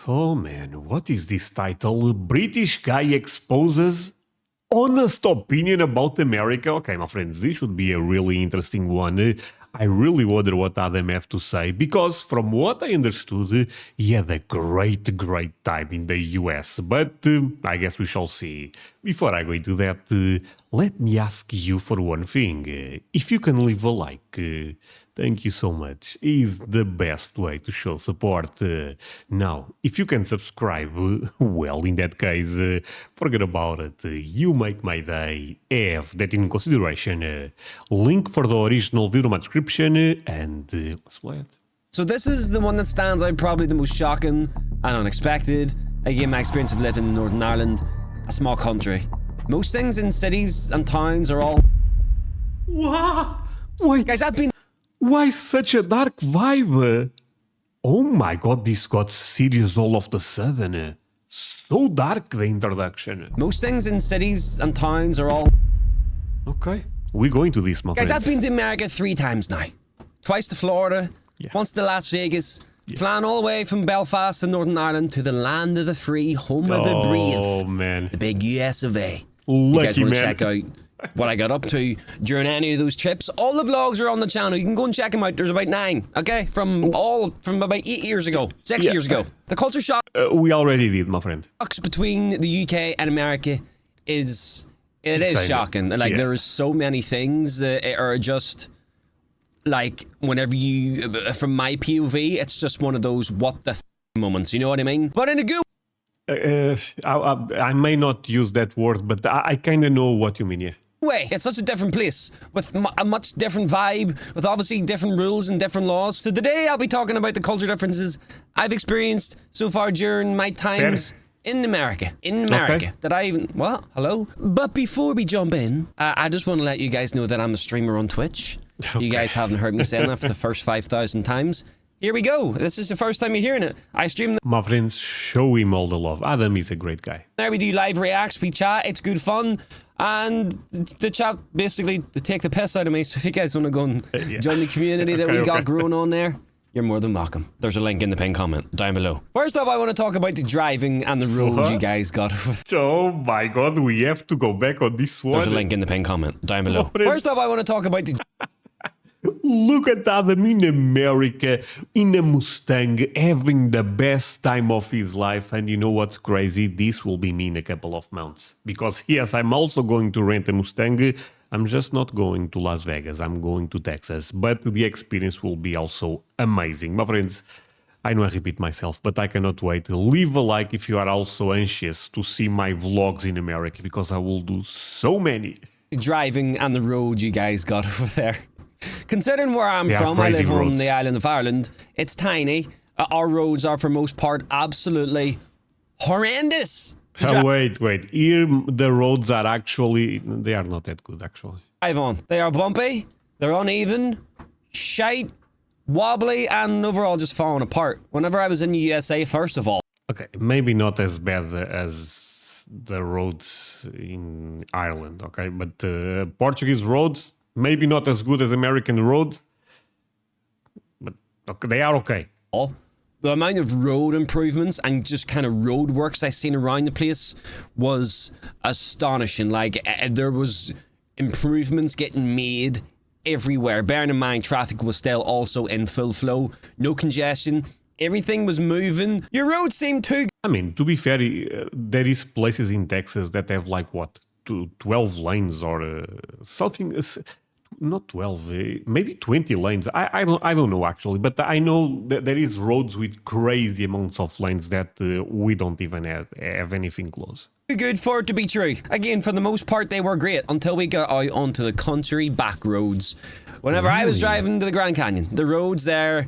Oh man, what is this title? British guy exposes honest opinion about America. Okay, my friends, this should be a really interesting one. I really wonder what Adam have to say, because from what I understood, he had a great time in the US, but I guess we shall see. Before I go into that, let me ask you for one thing. If you can leave a like, thank you so much. Is the best way to show support. Now, if you can subscribe, well, in that case, forget about it. You make my day. Have that in consideration. Link for the original video in my description, and let's play it. So this is the one that stands out probably the most shocking and unexpected. Again, my experience of living in Northern Ireland, a small country. Most things in cities and towns are all... Wow! Why, Guys, I've been... why such a dark vibe? Oh my god, this got serious all of a sudden. So dark, the introduction. Most things in cities and towns are all... Okay, we go into this, my Guys, friends. I've been to America 3 times now. Twice to Florida, once to Las Vegas, flying all the way from Belfast in Northern Ireland to the land of the free, home of the brave. Oh man, The big US of A. You guys lucky want to man. check out what I got up to during any of those trips? All the vlogs are on the channel. You can go and check them out. There's about 9, okay? From about 8 years ago, 6 years ago. The culture shock We already did, my friend. between the UK and America is Insane. shocking. Like Yeah. there is so many things that are just like whenever you, from my POV, it's just one of those what the moments. You know what I mean? But in a good I may not use that word, but I kind of know what you mean, yeah. way. It's such a different place with a much different vibe, with obviously different rules and different laws. So today I'll be talking about the culture differences I've experienced so far during my times in America. Okay. That I even... What? Hello? But before we jump in, I just want to let you guys know that I'm a streamer on Twitch. You guys haven't heard me saying that for the first 5,000 times. Here we go. This is the first time you're hearing it. I stream My friends, show him all the love. Adam is a great guy. there. We do live reacts. We chat. It's good fun. And the chat basically they take the piss out of me. So if you guys want to go and join the community that we got growing on there, you're more than welcome. There's a link in the pinned comment down below. First up, I want to talk about the driving and the road What? you guys got. Oh my god, we have to go back on this one. There's a link in the pinned comment down below. What? First up, I want to talk about the Look at Adam in America, in a Mustang, having the best time of his life. And you know what's crazy? This will be me in a couple of months. Because yes, I'm also going to rent a Mustang. I'm just not going to Las Vegas. I'm going to Texas. But the experience will be also amazing. My friends, I know I repeat myself, but I cannot wait. Leave a like if you are also anxious to see my vlogs in America, because I will do so many. driving and the road you guys got over there. Considering where I'm They are from, I crazy live on roads. the island of Ireland. It's tiny. Our roads are, for most part, absolutely horrendous. Wait. Here, the roads are actually, they are not that good, actually. Drive on. They are bumpy, they're uneven, shite, wobbly, and overall just falling apart. Whenever I was in the USA, first of all, Okay, maybe not as bad as the roads in Ireland, okay? But Portuguese roads, maybe not as good as American roads, but okay, they are okay. the amount of road improvements and just kind of road works I seen around the place was astonishing. Like there was improvements getting made everywhere. Bearing in mind, traffic was still also in full flow, no congestion. Everything was moving. Your road seemed too... I mean, to be fair, there is places in Texas that have like what, 12 lanes or something. Not 12, maybe 20 lanes. I don't know actually, but I know that there is roads with crazy amounts of lanes that we don't even have anything close. Too good for it to be true. Again, for the most part, they were great until we got out onto the country back roads. Whenever I was driving to the Grand Canyon, the roads there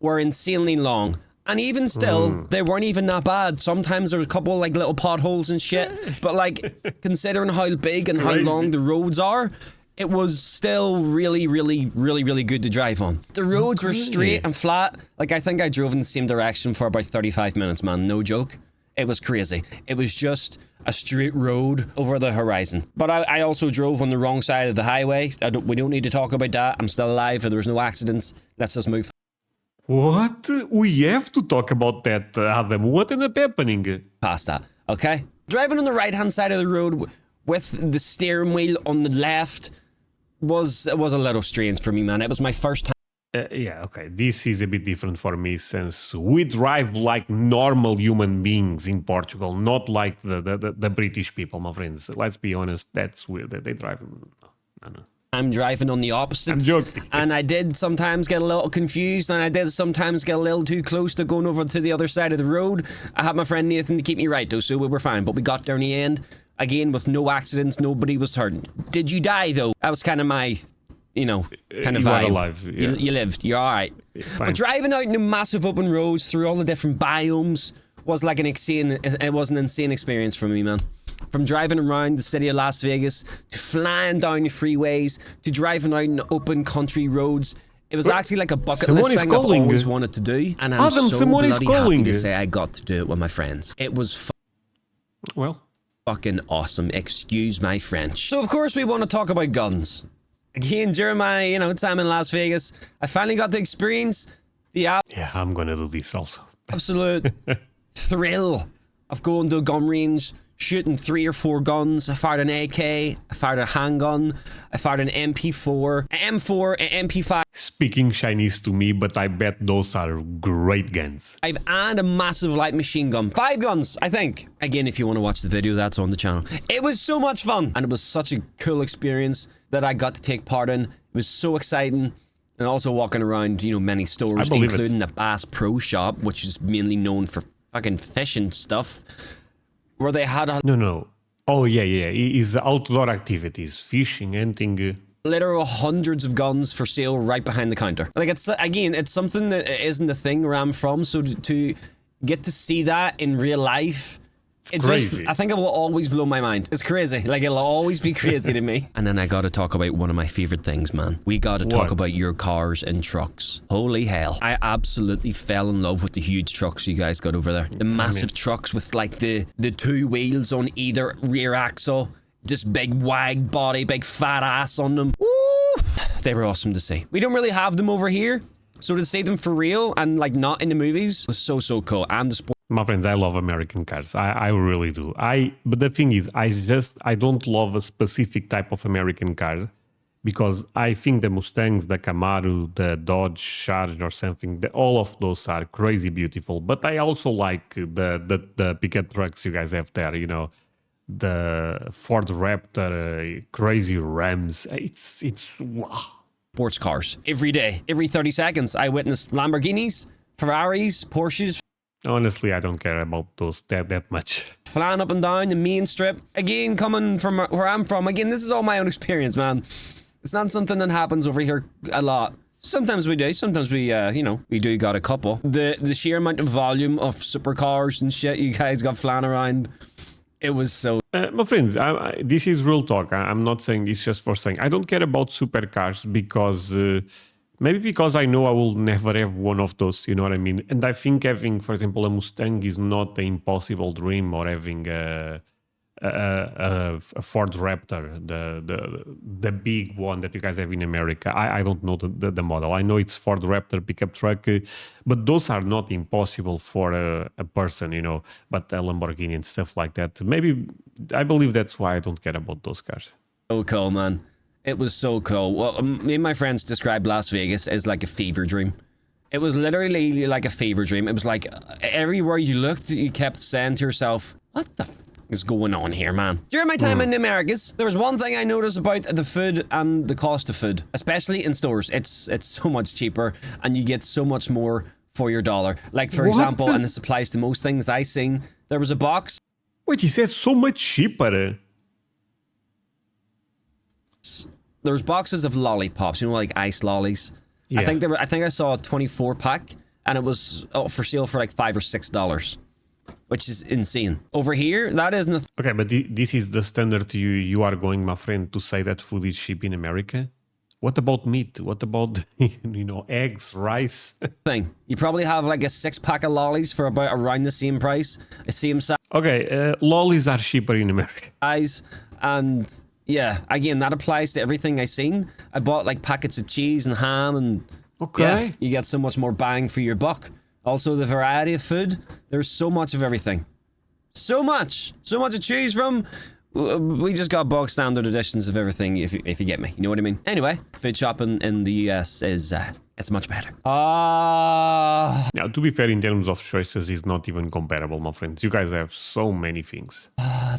were insanely long. And even still, they weren't even that bad. Sometimes there was a couple like little potholes and shit. But like, considering how big and how long the roads are, it was still really good to drive on. The roads were straight and flat. Like, I think I drove in the same direction for about 35 minutes, man. No joke. It was crazy. It was just a straight road over the horizon. But I also drove on the wrong side of the highway. We don't need to talk about that. I'm still alive and there was no accidents. Let's just move. What? We have to talk about that, Adam. What ended up happening? Past that, okay? Driving on the right-hand side of the road with the steering wheel on the left was a little strange for me, man. It was my first time. Yeah, okay. This is a bit different for me since we drive like normal human beings in Portugal, not like the British people, my friends. Let's be honest, that's weird. They drive. No. I'm driving on the opposites. I'm joking. And I did sometimes get a little confused, and I did sometimes get a little too close to going over to the other side of the road. I had my friend Nathan to keep me right, though, so we were fine. But we got there in the end, again, with no accidents, nobody was hurt. Did you die, though? That was kind of my, kind of You vibe. are alive. Yeah. You lived. You're all right. Fine. But driving out in the massive open roads through all the different biomes was like it was an insane experience for me, man. From driving around the city of Las Vegas to flying down the freeways to driving out in open country roads. It was actually like a bucket list thing I've always wanted to do. And I'm Adam, so someone is bloody happy calling. to say I got to do it with my friends. It was Well, fucking awesome. Excuse my French. So of course we want to talk about guns. Again, during my, time in Las Vegas, I finally got to experience the yeah, I'm gonna do this also. absolute thrill of going to a gun range, shooting 3 or 4 guns. I fired an AK, I fired a handgun, I fired an MP4, an M4, an MP5. Speaking Chinese to me, but I bet those are great guns. And a massive light machine gun. 5 guns, I think. Again, if you want to watch the video, that's on the channel. It was so much fun. And it was such a cool experience that I got to take part in. It was so exciting. And also walking around, many stores, including the Bass Pro Shop, which is mainly known for fucking fishing stuff, where they had No. Oh, yeah. It's outdoor activities, fishing, hunting. literal hundreds of guns for sale right behind the counter. Like, it's something that isn't a thing where I'm from, so to get to see that in real life, it's crazy. I think it will always blow my mind. It's crazy. Like, it'll always be crazy to me. And then I gotta talk about one of my favorite things, man. We gotta talk about your cars and trucks. Holy hell. I absolutely fell in love with the huge trucks you guys got over there. The massive trucks with like the 2 wheels on either rear axle. Just big wide body, big fat ass on them. Woo! They were awesome to see. We don't really have them over here, so to see them for real and like not in the movies was so cool. And the sport. My friends, I love American cars. I really do. But the thing is, I don't love a specific type of American car because I think the Mustangs, the Camaro, the Dodge Charger or something, all of those are crazy beautiful. But I also like the pickup trucks you guys have there, the Ford Raptor, crazy Rams. It's wow. Sports cars every day, every 30 seconds. I witnessed Lamborghinis, Ferraris, Porsches. Honestly, I don't care about those that much. Flying up and down the main strip. Again, coming from where I'm from. Again, this is all my own experience, man. It's not something that happens over here a lot. Sometimes we do. Sometimes we, we do got a couple. The sheer amount of volume of supercars and shit you guys got flying around. It was so... my friends, this is real talk. I'm not saying this just for saying. I don't care about supercars because... maybe because I know I will never have one of those, you know what I mean? And I think having, for example, a Mustang is not an impossible dream, or having a Ford Raptor, the big one that you guys have in America. I don't know the model. I know it's Ford Raptor pickup truck, but those are not impossible for a person, but a Lamborghini and stuff like that. Maybe, I believe that's why I don't care about those cars. So cool, man. It was so cool. Well, me and my friends described Las Vegas as like a fever dream. It was literally like a fever dream. It was like everywhere you looked, you kept saying to yourself, what the f is going on here, man? During my time in the Americas, there was one thing I noticed about the food and the cost of food, especially in stores. It's so much cheaper and you get so much more for your dollar. Like, for example, and this applies to most things I seen, there was a box. Wait, he said so much cheaper. There was boxes of lollipops, like ice lollies. Yeah. I think I saw a 24 pack and it was for sale for like $5 or $6, which is insane. Over here, that isn't okay, but this is the standard you are going, my friend, to say that food is cheap in America? What about meat? What about, eggs, rice? thing. You probably have like a 6-pack of lollies for about around the same price. The same size. Okay, lollies are cheaper in America. And yeah, again, that applies to everything I seen. I bought like packets of cheese and ham and Okay. Yeah, you get so much more bang for your buck. Also, the variety of food. There's so much of everything. So much to choose from. We just got bog standard editions of everything, if you get me. You know what I mean? Anyway, food shopping in the US is it's much better. Now, to be fair, in terms of choices, it's not even comparable, my friends. You guys have so many things.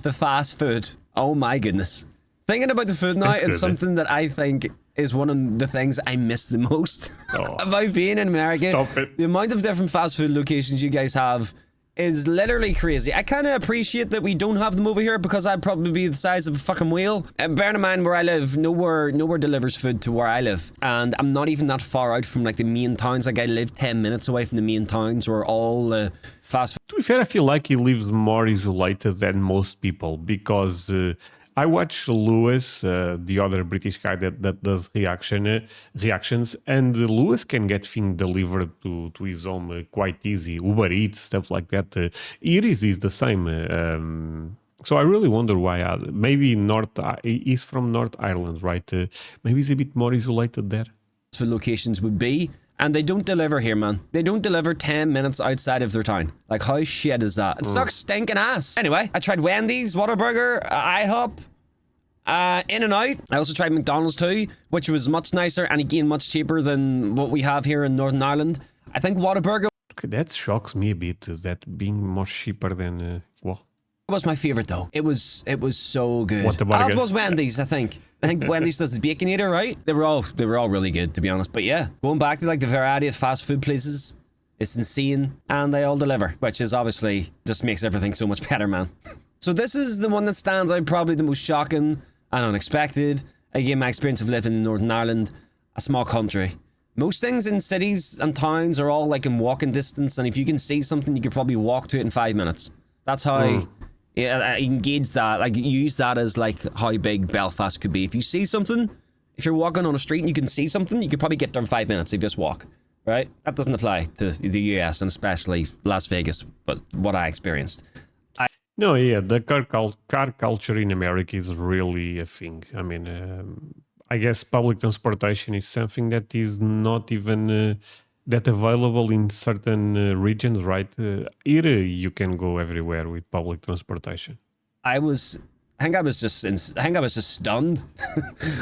The fast food. Oh my goodness. Thinking about the food now, That's it's good, something that I think is one of the things I miss the most about being in America. Stop it. The amount of different fast food locations you guys have is literally crazy. I kind of appreciate that we don't have them over here because I'd probably be the size of a fucking wheel. Bearing in mind where I live, nowhere delivers food to where I live. And I'm not even that far out from like the main towns. Like I live 10 minutes away from the main towns where all fast food. To be fair, I feel like he lives more isolated than most people because I watch Lewis, the other British guy that does reactions, and Lewis can get things delivered to his home quite easy. Uber Eats, stuff like that. Iris is the same. So I really wonder why. Maybe he's from North Ireland, right? Maybe he's a bit more isolated there. Food locations would be, and they don't deliver here, man. They don't deliver 10 minutes outside of their town. Like, how shit is that? It sucks stinking ass. Anyway, I tried Wendy's, Whataburger, IHOP, In-N-Out. I also tried McDonald's too, which was much nicer and again much cheaper than what we have here in Northern Ireland. I think Whataburger Okay, that shocks me a bit, that being more cheaper than, well... was my favorite though. It was so good. Whataburger. As was Wendy's, I think. I think Wendy's does the Baconator, right? They were all really good, to be honest. But yeah, going back to like the variety of fast food places, it's insane, and they all deliver, which is obviously just makes everything so much better, man. So this is the one that stands out, probably the most shocking and unexpected. Again, my experience of living in Northern Ireland, a small country. Most things in cities and towns are all like in walking distance, and if you can see something, you could probably walk to it in 5 minutes. That's how. Yeah, I engage that, like use that as like how big Belfast could be. If you see something, if you're walking on a street and you can see something, you could probably get there in 5 minutes if you just walk, right? That doesn't apply to the US and especially Las Vegas, but what I experienced. No, yeah, the car culture in America is really a thing. I mean, I guess public transportation is something that is not even that available in certain regions, right? Here you can go everywhere with public transportation. I think I was just stunned.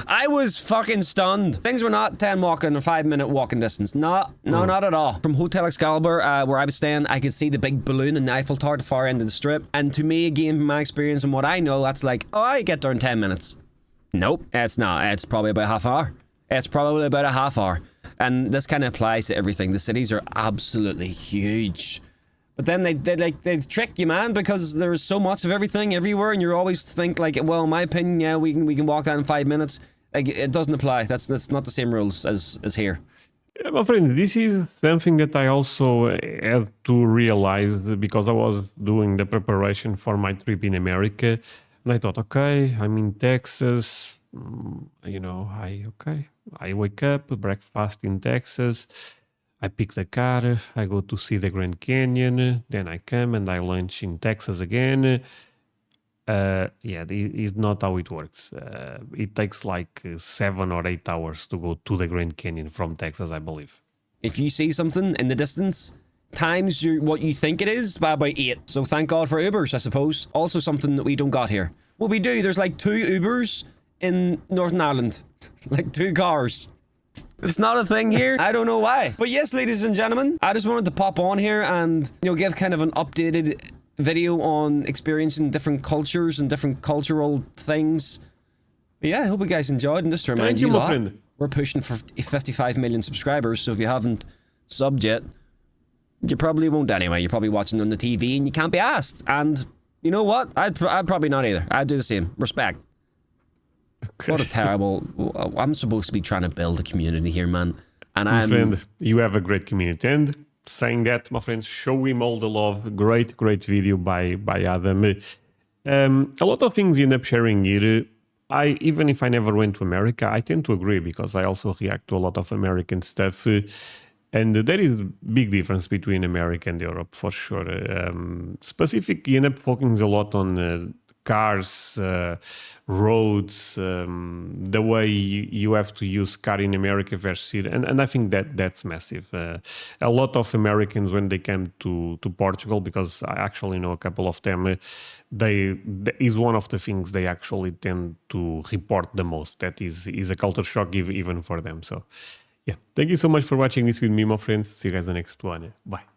I was fucking stunned. Things were not 10 walking or 5 minute walking distance. No, not at all. From Hotel Excalibur, where I was staying, I could see the big balloon in the Eiffel Tower at the far end of the strip. And to me, again, from my experience and what I know, that's like, oh, I get there in 10 minutes. Nope, it's not. It's probably about half hour. It's probably about a half hour. And this kind of applies to everything. The cities are absolutely huge. But then they trick you, man, because there's so much of everything everywhere, and you always think like, well, in my opinion, yeah, we can walk that in 5 minutes. Like, it doesn't apply. That's not the same rules as here. Yeah, my friend, this is something that I also had to realize because I was doing the preparation for my trip in America, and I thought, okay, I'm in Texas. I wake up, breakfast in Texas. I pick the car, I go to see the Grand Canyon, then I come and I lunch in Texas again. It's not how it works. It takes like 7 or 8 hours to go to the Grand Canyon from Texas, I believe. If you see something in the distance, times what you think it is by about 8. So thank God for Ubers, I suppose. Also something that we don't got here. What we do, there's like 2 Ubers in Northern Ireland. Like 2 cars. It's not a thing here. I don't know why. But yes, ladies and gentlemen, I just wanted to pop on here and, give kind of an updated video on experiencing different cultures and different cultural things. But yeah, I hope you guys enjoyed. And just to remind you, my friend. We're pushing for 55 million subscribers. So if you haven't subbed yet, you probably won't anyway. You're probably watching on the TV and you can't be asked. And you know what? I'd probably not either. I'd do the same. Respect. Okay. What a terrible... I'm supposed to be trying to build a community here, man. And my friend, you have a great community. And saying that, my friends, show him all the love. Great video by Adam. A lot of things you end up sharing here. Even if I never went to America, I tend to agree because I also react to a lot of American stuff. And there is a big difference between America and Europe, for sure. Specifically, you end up focusing a lot on cars, roads, the way you have to use car in America versus here, and I think that's massive. A lot of Americans, when they came to Portugal, because I actually know a couple of them, is one of the things they actually tend to report the most. That is a culture shock even for them. So yeah, thank you so much for watching this with me, my friends. See you guys in the next one. Bye.